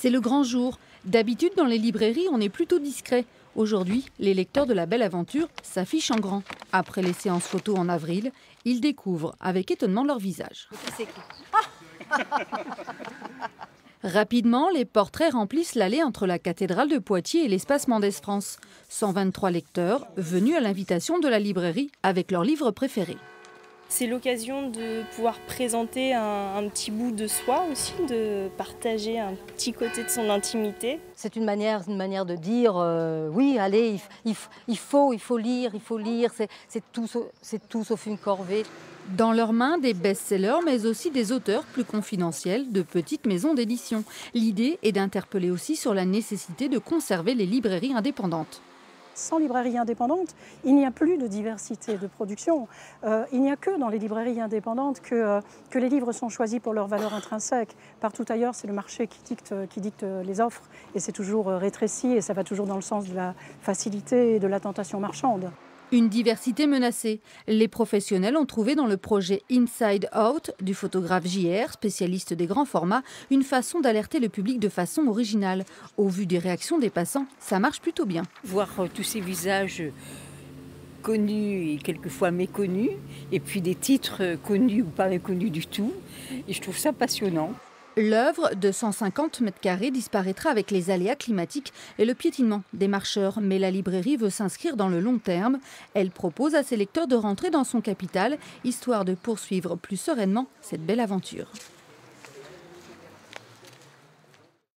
C'est le grand jour. D'habitude, dans les librairies, on est plutôt discret. Aujourd'hui, les lecteurs de La Belle Aventure s'affichent en grand. Après les séances photos en avril, ils découvrent avec étonnement leur visage. Rapidement, les portraits remplissent l'allée entre la cathédrale de Poitiers et l'espace Mendès France. 123 lecteurs venus à l'invitation de la librairie avec leurs livres préférés. C'est l'occasion de pouvoir présenter un petit bout de soi aussi, de partager un petit côté de son intimité. C'est une manière de dire oui, allez, il faut lire, c'est tout sauf une corvée. Dans leurs mains, des best-sellers, mais aussi des auteurs plus confidentiels de petites maisons d'édition. L'idée est d'interpeller aussi sur la nécessité de conserver les librairies indépendantes. Sans librairie indépendante, il n'y a plus de diversité de production. Il n'y a que dans les librairies indépendantes que les livres sont choisis pour leur valeur intrinsèque. Partout ailleurs, c'est le marché qui dicte les offres et c'est toujours rétréci et ça va toujours dans le sens de la facilité et de la tentation marchande. Une diversité menacée. Les professionnels ont trouvé dans le projet Inside Out du photographe JR, spécialiste des grands formats, une façon d'alerter le public de façon originale. Au vu des réactions des passants, ça marche plutôt bien. Voir tous ces visages connus et quelquefois méconnus, et puis des titres connus ou pas méconnus du tout, et je trouve ça passionnant. L'œuvre de 150 mètres carrés disparaîtra avec les aléas climatiques et le piétinement des marcheurs. Mais la librairie veut s'inscrire dans le long terme. Elle propose à ses lecteurs de rentrer dans son capital, histoire de poursuivre plus sereinement cette belle aventure.